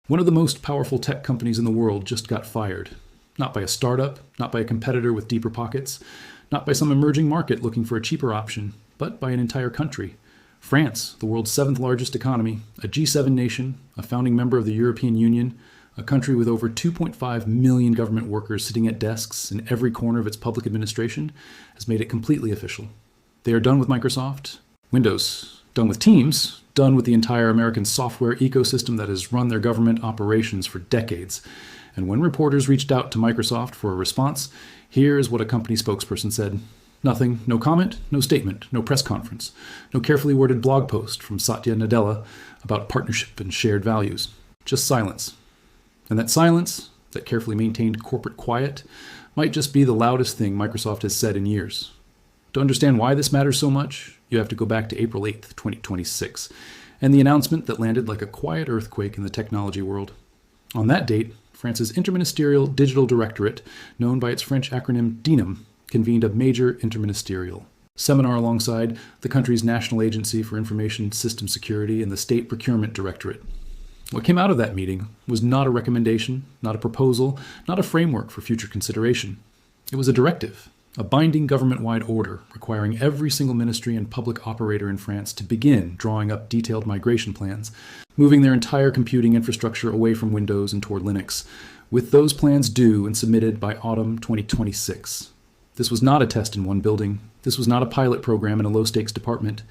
One of the most powerful tech companies in the world just got fired. Not by a startup, not by a competitor with deeper pockets, not by some emerging market looking for a cheaper option, but by an entire country. France, the world's 7th largest economy, a G7 nation, a founding member of the European Union, a country with over 2.5 million government workers sitting at desks in every corner of its public administration, has made it completely official. They are done with Microsoft, Windows, done with Teams, done with the entire American software ecosystem that has run their government operations for decades. And when reporters reached out to Microsoft for a response, here is what a company spokesperson said. Nothing, no comment, no statement, no press conference, no carefully worded blog post from Satya Nadella about partnership and shared values. Just silence. And that silence, that carefully maintained corporate quiet, might just be the loudest thing Microsoft has said in years. To understand why this matters so much, you have to go back to April 8th, 2026, and the announcement that landed like a quiet earthquake in the technology world. On that date, France's Interministerial Digital Directorate, known by its French acronym DINUM, convened a major interministerial seminar alongside the country's National Agency for Information System Security and the State Procurement Directorate. What came out of that meeting was not a recommendation, not a proposal, not a framework for future consideration. It was a directive, a binding government-wide order requiring every single ministry and public operator in France to begin drawing up detailed migration plans, moving their entire computing infrastructure away from Windows and toward Linux, with those plans due and submitted by autumn 2026. This was not a test in one building. This was not a pilot program in a low-stakes department.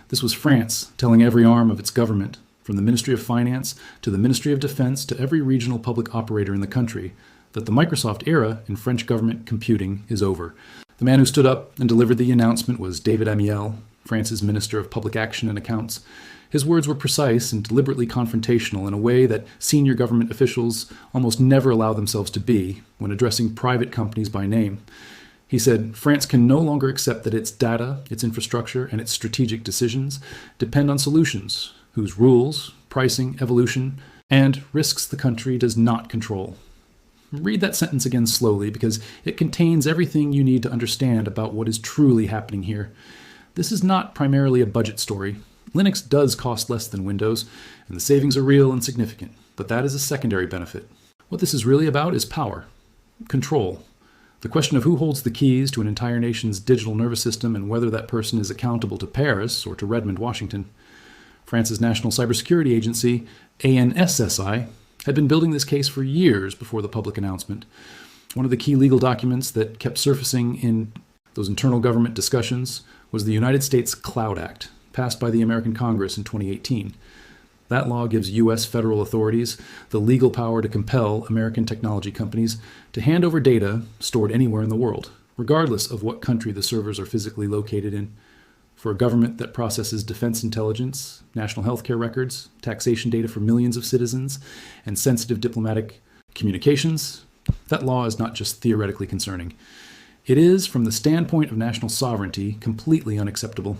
This was France telling every arm of its government, from the Ministry of Finance to the Ministry of Defense to every regional public operator in the country, that the Microsoft era in French government computing is over. The man who stood up and delivered the announcement was David Amiel, France's Minister of Public Action and Accounts. His words were precise and deliberately confrontational in a way that senior government officials almost never allow themselves to be when addressing private companies by name. He said, France can no longer accept that its data, its infrastructure, and its strategic decisions depend on solutions whose rules, pricing, evolution, and risks the country does not control. Read that sentence again slowly because it contains everything you need to understand about what is truly happening here. This is not primarily a budget story. Linux does cost less than Windows, and the savings are real and significant, but that is a secondary benefit. What this is really about is power, control. The question of who holds the keys to an entire nation's digital nervous system and whether that person is accountable to Paris or to Redmond, Washington. France's National Cybersecurity Agency, ANSSI, had been building this case for years before the public announcement. One of the key legal documents that kept surfacing in those internal government discussions was the United States Cloud Act, passed by the American Congress in 2018. That law gives U.S. federal authorities the legal power to compel American technology companies to hand over data stored anywhere in the world, regardless of what country the servers are physically located in. For a government that processes defense intelligence, national healthcare records, taxation data for millions of citizens, and sensitive diplomatic communications, that law is not just theoretically concerning. It is, from the standpoint of national sovereignty, completely unacceptable.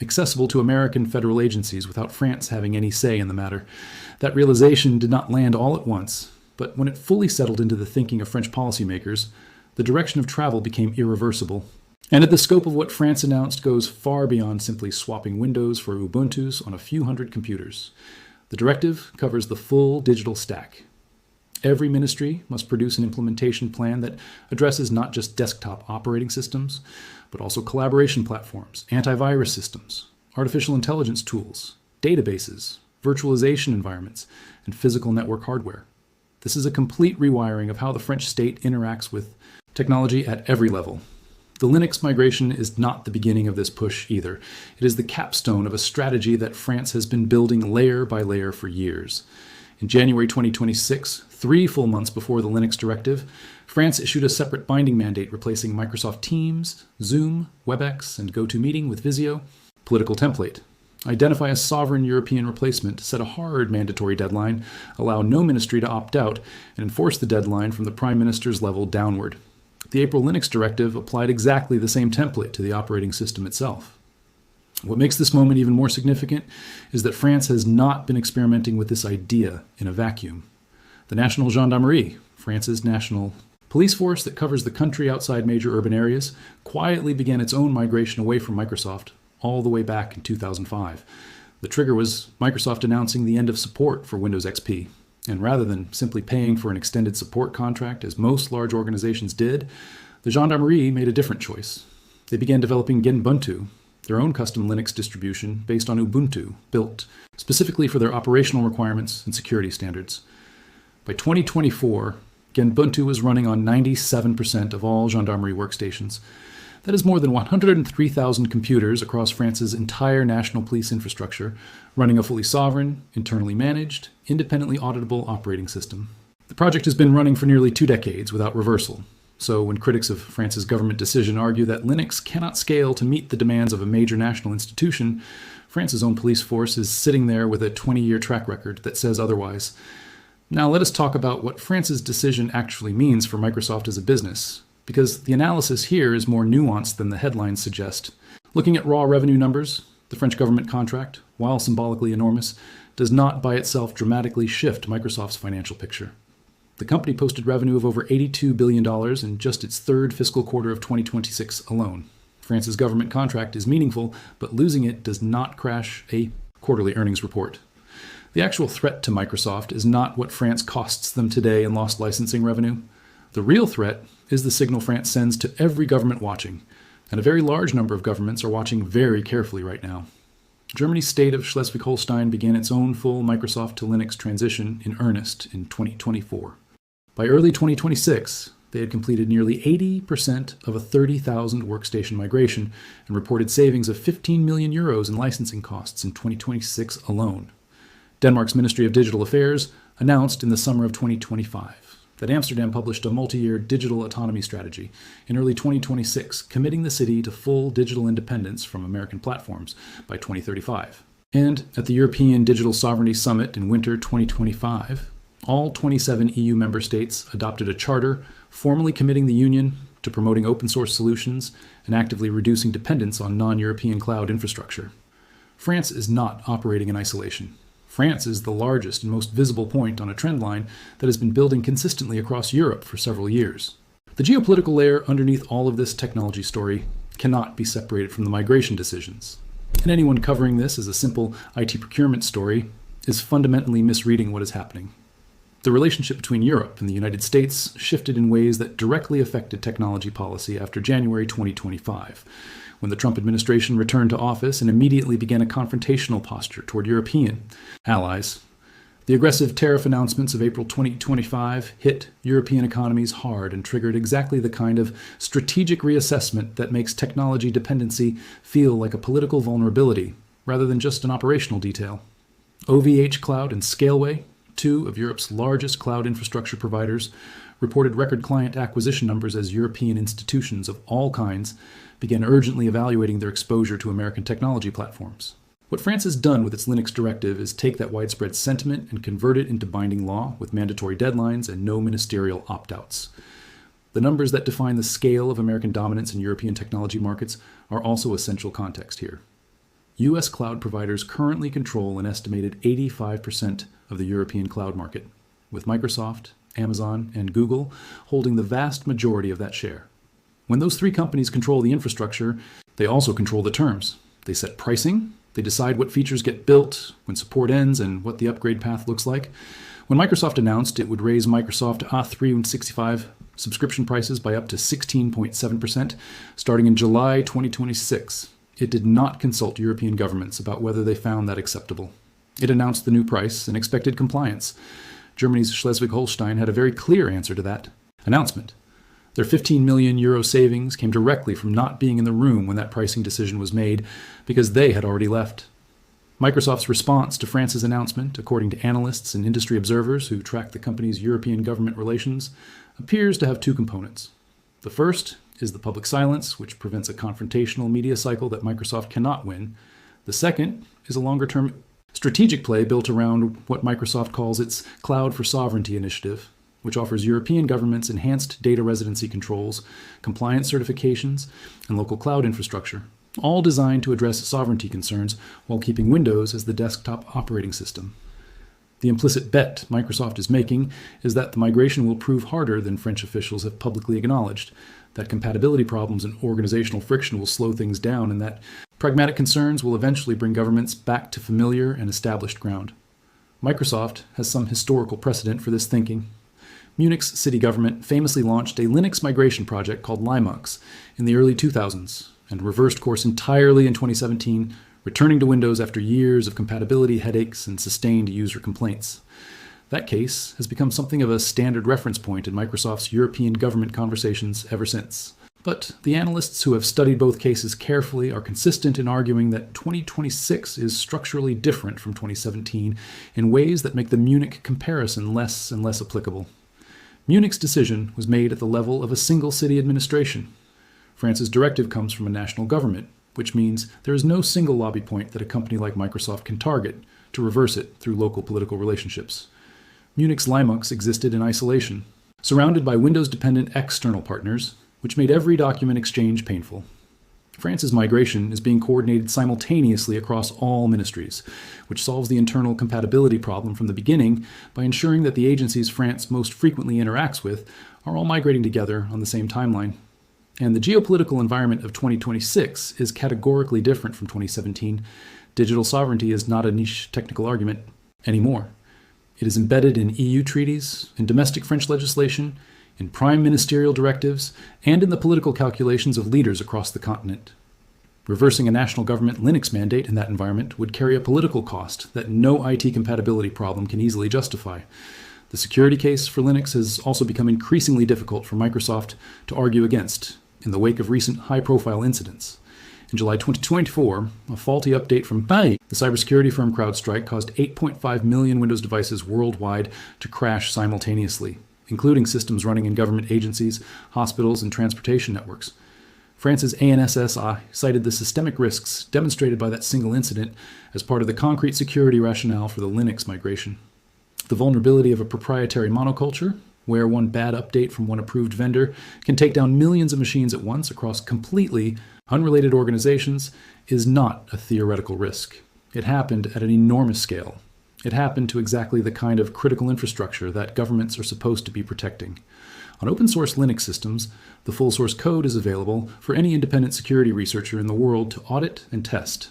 Accessible to American federal agencies without France having any say in the matter. That realization did not land all at once, but when it fully settled into the thinking of French policymakers, the direction of travel became irreversible. And the scope of what France announced goes far beyond simply swapping Windows for Ubuntu's on a few hundred computers. The directive covers the full digital stack. Every ministry must produce an implementation plan that addresses not just desktop operating systems, but also collaboration platforms, antivirus systems, artificial intelligence tools, databases, virtualization environments, and physical network hardware. This is a complete rewiring of how the French state interacts with technology at every level. The Linux migration is not the beginning of this push either. It is the capstone of a strategy that France has been building layer by layer for years. In January 2026, 3 full months before the Linux directive, France issued a separate binding mandate replacing Microsoft Teams, Zoom, WebEx, and GoToMeeting with Visio. Political template. Identify a sovereign European replacement, set a hard mandatory deadline, allow no ministry to opt out, and enforce the deadline from the Prime Minister's level downward. The April Linux directive applied exactly the same template to the operating system itself. What makes this moment even more significant is that France has not been experimenting with this idea in a vacuum. The National Gendarmerie, France's national police force that covers the country outside major urban areas, quietly began its own migration away from Microsoft all the way back in 2005. The trigger was Microsoft announcing the end of support for Windows XP. And rather than simply paying for an extended support contract, as most large organizations did, the gendarmerie made a different choice. They began developing Genbuntu, their own custom Linux distribution based on Ubuntu, built specifically for their operational requirements and security standards. By 2024, Genbuntu was running on 97% of all gendarmerie workstations. That is more than 103,000 computers across France's entire national police infrastructure, running a fully sovereign, internally managed, independently auditable operating system. The project has been running for nearly 2 decades without reversal. So when critics of France's government decision argue that Linux cannot scale to meet the demands of a major national institution, France's own police force is sitting there with a 20-year track record that says otherwise. Now let us talk about what France's decision actually means for Microsoft as a business, because the analysis here is more nuanced than the headlines suggest. Looking at raw revenue numbers, the French government contract, while symbolically enormous, does not by itself dramatically shift Microsoft's financial picture. The company posted revenue of over $82 billion in just its third fiscal quarter of 2026 alone. France's government contract is meaningful, but losing it does not crash a quarterly earnings report. The actual threat to Microsoft is not what France costs them today in lost licensing revenue. The real threat is the signal France sends to every government watching, and a very large number of governments are watching very carefully right now. Germany's state of Schleswig-Holstein began its own full Microsoft to Linux transition in earnest in 2024. By early 2026, they had completed nearly 80% of a 30,000 workstation migration and reported savings of 15 million euros in licensing costs in 2026 alone. Denmark's Ministry of Digital Affairs announced in the summer of 2025 that Amsterdam published a multi-year digital autonomy strategy in early 2026, committing the city to full digital independence from American platforms by 2035. And at the European Digital Sovereignty Summit in winter 2025, all 27 EU member states adopted a charter formally committing the Union to promoting open source solutions and actively reducing dependence on non-European cloud infrastructure. France is not operating in isolation. France is the largest and most visible point on a trend line that has been building consistently across Europe for several years. The geopolitical layer underneath all of this technology story cannot be separated from the migration decisions. And anyone covering this as a simple IT procurement story is fundamentally misreading what is happening. The relationship between Europe and the United States shifted in ways that directly affected technology policy after January 2025, when the Trump administration returned to office and immediately began a confrontational posture toward European allies. The aggressive tariff announcements of April 2025 hit European economies hard and triggered exactly the kind of strategic reassessment that makes technology dependency feel like a political vulnerability rather than just an operational detail. OVH Cloud and Scaleway, two of Europe's largest cloud infrastructure providers, reported record client acquisition numbers as European institutions of all kinds began urgently evaluating their exposure to American technology platforms. What France has done with its Linux directive is take that widespread sentiment and convert it into binding law with mandatory deadlines and no ministerial opt-outs. The numbers that define the scale of American dominance in European technology markets are also essential context here. U.S. cloud providers currently control an estimated 85% of the European cloud market, with Microsoft, Amazon, and Google holding the vast majority of that share. When those three companies control the infrastructure, they also control the terms. They set pricing, they decide what features get built, when support ends, and what the upgrade path looks like. When Microsoft announced it would raise Microsoft A365 subscription prices by up to 16.7% starting in July 2026, it did not consult European governments about whether they found that acceptable. It announced the new price and expected compliance. Germany's Schleswig-Holstein had a very clear answer to that announcement. Their 15 million euro savings came directly from not being in the room when that pricing decision was made because they had already left. Microsoft's response to France's announcement, according to analysts and industry observers who track the company's European government relations, appears to have two components. The first is the public silence, which prevents a confrontational media cycle that Microsoft cannot win. The second is a longer-term strategic play built around what Microsoft calls its Cloud for Sovereignty initiative, which offers European governments enhanced data residency controls, compliance certifications, and local cloud infrastructure, all designed to address sovereignty concerns while keeping Windows as the desktop operating system. The implicit bet Microsoft is making is that the migration will prove harder than French officials have publicly acknowledged, that compatibility problems and organizational friction will slow things down, and that pragmatic concerns will eventually bring governments back to familiar and established ground. Microsoft has some historical precedent for this thinking. Munich's city government famously launched a Linux migration project called Linux in the early 2000s and reversed course entirely in 2017, returning to Windows after years of compatibility headaches and sustained user complaints. That case has become something of a standard reference point in Microsoft's European government conversations ever since. But the analysts who have studied both cases carefully are consistent in arguing that 2026 is structurally different from 2017 in ways that make the Munich comparison less and less applicable. Munich's decision was made at the level of a single city administration. France's directive comes from a national government, which means there is no single lobby point that a company like Microsoft can target to reverse it through local political relationships. Munich's Linux existed in isolation, surrounded by Windows-dependent external partners, which made every document exchange painful. France's migration is being coordinated simultaneously across all ministries, which solves the internal compatibility problem from the beginning by ensuring that the agencies France most frequently interacts with are all migrating together on the same timeline. And the geopolitical environment of 2026 is categorically different from 2017. Digital sovereignty is not a niche technical argument anymore. It is embedded in EU treaties, in domestic French legislation, in prime ministerial directives, and in the political calculations of leaders across the continent. Reversing a national government Linux mandate in that environment would carry a political cost that no IT compatibility problem can easily justify. The security case for Linux has also become increasingly difficult for Microsoft to argue against in the wake of recent high-profile incidents. In July 2024, a faulty update from the cybersecurity firm CrowdStrike caused 8.5 million Windows devices worldwide to crash simultaneously, including systems running in government agencies, hospitals, and transportation networks. France's ANSSI cited the systemic risks demonstrated by that single incident as part of the concrete security rationale for the Linux migration. The vulnerability of a proprietary monoculture, where one bad update from one approved vendor can take down millions of machines at once across completely unrelated organizations, is not a theoretical risk. It happened at an enormous scale. It happened to exactly the kind of critical infrastructure that governments are supposed to be protecting. On open source Linux systems, the full source code is available for any independent security researcher in the world to audit and test.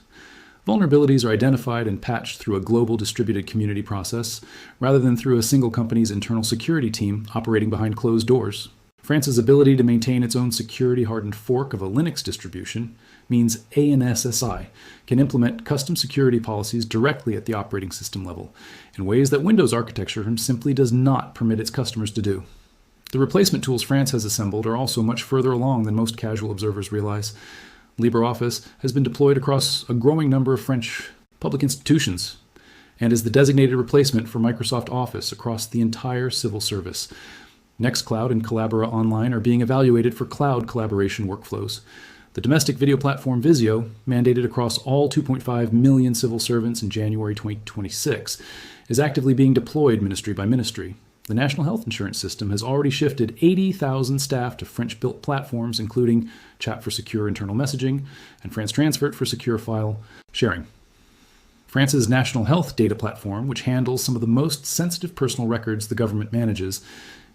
Vulnerabilities are identified and patched through a global distributed community process, rather than through a single company's internal security team operating behind closed doors. France's ability to maintain its own security-hardened fork of a Linux distribution means ANSSI can implement custom security policies directly at the operating system level, in ways that Windows architecture simply does not permit its customers to do. The replacement tools France has assembled are also much further along than most casual observers realize. LibreOffice has been deployed across a growing number of French public institutions and is the designated replacement for Microsoft Office across the entire civil service. Nextcloud and Collabora Online are being evaluated for cloud collaboration workflows. The domestic video platform Visio, mandated across all 2.5 million civil servants in January 2026, is actively being deployed ministry by ministry. The National Health Insurance System has already shifted 80,000 staff to French-built platforms, including Chat for secure internal messaging and France Transfer for secure file sharing. France's National Health Data Platform, which handles some of the most sensitive personal records the government manages,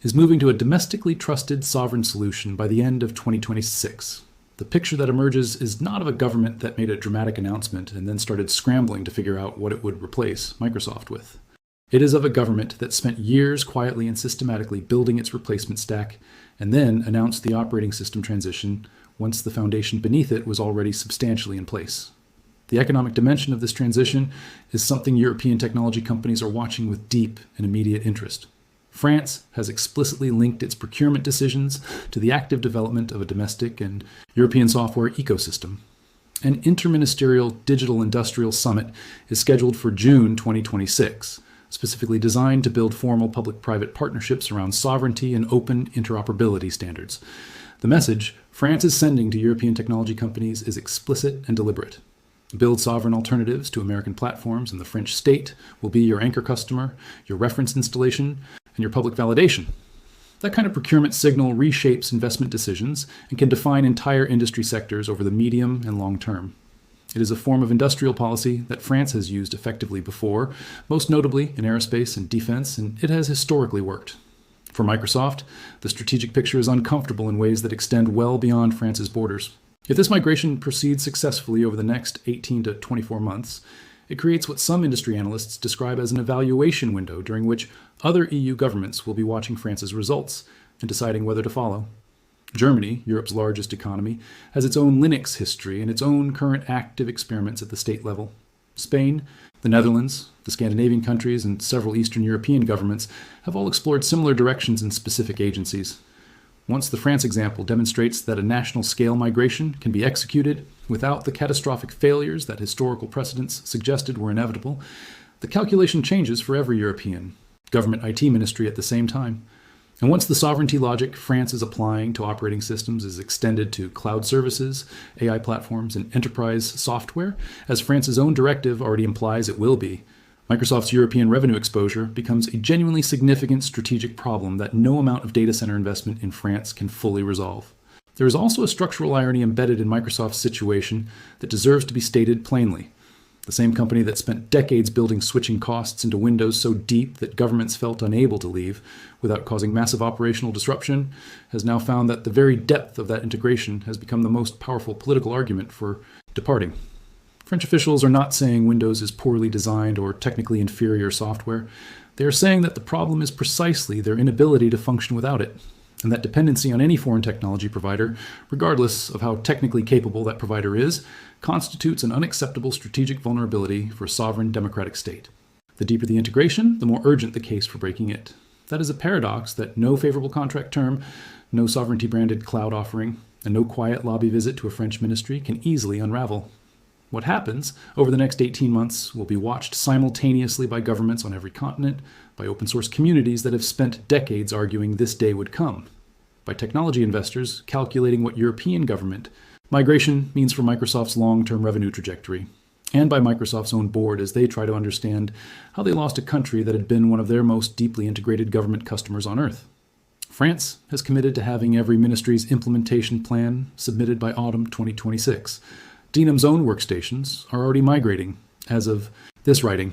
is moving to a domestically trusted sovereign solution by the end of 2026. The picture that emerges is not of a government that made a dramatic announcement and then started scrambling to figure out what it would replace Microsoft with. It is of a government that spent years quietly and systematically building its replacement stack and then announced the operating system transition once the foundation beneath it was already substantially in place. The economic dimension of this transition is something European technology companies are watching with deep and immediate interest. France has explicitly linked its procurement decisions to the active development of a domestic and European software ecosystem. An interministerial digital industrial summit is scheduled for June 2026, specifically designed to build formal public-private partnerships around sovereignty and open interoperability standards. The message France is sending to European technology companies is explicit and deliberate. Build sovereign alternatives to American platforms, and the French state will be your anchor customer, your reference installation, and your public validation. That kind of procurement signal reshapes investment decisions and can define entire industry sectors over the medium and long term. It is a form of industrial policy that France has used effectively before, most notably in aerospace and defense, and it has historically worked. For Microsoft, the strategic picture is uncomfortable in ways that extend well beyond France's borders. If this migration proceeds successfully over the next 18 to 24 months, It creates what some industry analysts describe as an evaluation window during which other EU governments will be watching France's results and deciding whether to follow. Germany, Europe's largest economy, has its own Linux history and its own current active experiments at the state level. Spain, the Netherlands, the Scandinavian countries, and several Eastern European governments have all explored similar directions in specific agencies. Once the France example demonstrates that a national-scale migration can be executed without the catastrophic failures that historical precedents suggested were inevitable, the calculation changes for every European government IT ministry at the same time. And once the sovereignty logic France is applying to operating systems is extended to cloud services, AI platforms, and enterprise software, as France's own directive already implies it will be, Microsoft's European revenue exposure becomes a genuinely significant strategic problem that no amount of data center investment in France can fully resolve. There is also a structural irony embedded in Microsoft's situation that deserves to be stated plainly. The same company that spent decades building switching costs into Windows so deep that governments felt unable to leave without causing massive operational disruption has now found that the very depth of that integration has become the most powerful political argument for departing. French officials are not saying Windows is poorly designed or technically inferior software. They are saying that the problem is precisely their inability to function without it, and that dependency on any foreign technology provider, regardless of how technically capable that provider is, constitutes an unacceptable strategic vulnerability for a sovereign democratic state. The deeper the integration, the more urgent the case for breaking it. That is a paradox that no favorable contract term, no sovereignty-branded cloud offering, and no quiet lobby visit to a French ministry can easily unravel. What happens over the next 18 months will be watched simultaneously by governments on every continent, by open source communities that have spent decades arguing this day would come, by technology investors calculating what European government migration means for Microsoft's long-term revenue trajectory, and by Microsoft's own board as they try to understand how they lost a country that had been one of their most deeply integrated government customers on Earth. France has committed to having every ministry's implementation plan submitted by autumn 2026. DINUM's own workstations are already migrating as of this writing.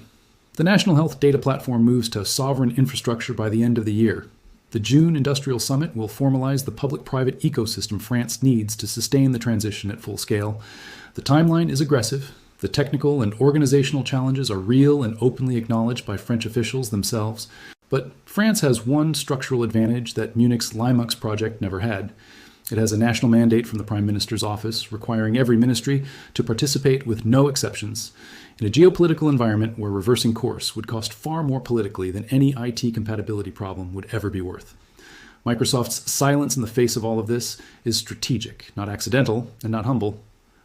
The National Health Data Platform moves to sovereign infrastructure by the end of the year. The June Industrial Summit will formalize the public-private ecosystem France needs to sustain the transition at full scale. The timeline is aggressive. The technical and organizational challenges are real and openly acknowledged by French officials themselves. But France has one structural advantage that Munich's Linux project never had. It has a national mandate from the Prime Minister's office requiring every ministry to participate with no exceptions in a geopolitical environment where reversing course would cost far more politically than any IT compatibility problem would ever be worth. Microsoft's silence in the face of all of this is strategic, not accidental, and not humble.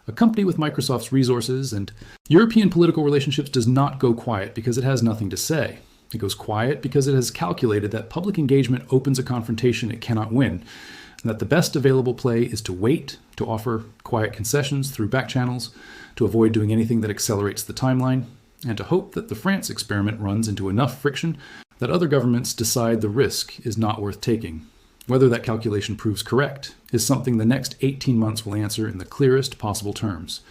A company with Microsoft's resources and European political relationships does not go quiet because it has nothing to say. It goes quiet because it has calculated that public engagement opens a confrontation it cannot win, and that the best available play is to wait, to offer quiet concessions through back channels, to avoid doing anything that accelerates the timeline, and to hope that the France experiment runs into enough friction that other governments decide the risk is not worth taking. Whether that calculation proves correct is something the next 18 months will answer in the clearest possible terms.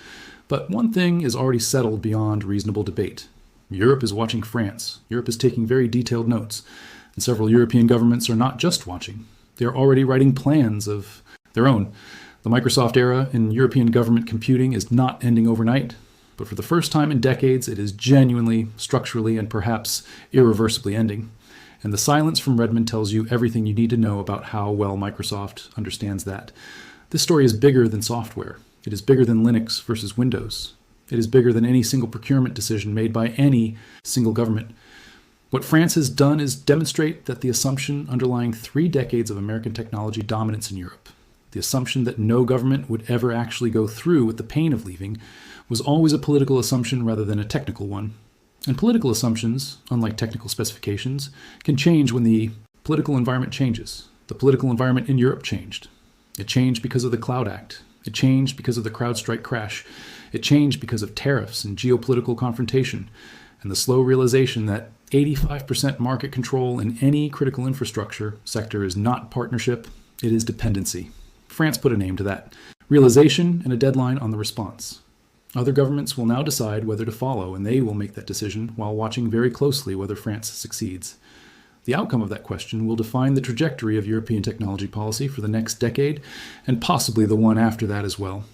But one thing is already settled beyond reasonable debate. Europe is watching France. Europe is taking very detailed notes. And several European governments are not just watching. They are already writing plans of their own. The Microsoft era in European government computing is not ending overnight, but for the first time in decades, it is genuinely, structurally, and perhaps irreversibly ending. And the silence from Redmond tells you everything you need to know about how well Microsoft understands that. This story is bigger than software. It is bigger than Linux versus Windows. It is bigger than any single procurement decision made by any single government. What France has done is demonstrate that the assumption underlying 3 decades of American technology dominance in Europe, the assumption that no government would ever actually go through with the pain of leaving, was always a political assumption rather than a technical one. And political assumptions, unlike technical specifications, can change when the political environment changes. The political environment in Europe changed. It changed because of the Cloud Act. It changed because of the CrowdStrike crash. It changed because of tariffs and geopolitical confrontation, and the slow realization that 85% market control in any critical infrastructure sector is not partnership, it is dependency. France put a name to that. Realization and a deadline on the response. Other governments will now decide whether to follow, and they will make that decision while watching very closely whether France succeeds. The outcome of that question will define the trajectory of European technology policy for the next decade, and possibly the one after that as well.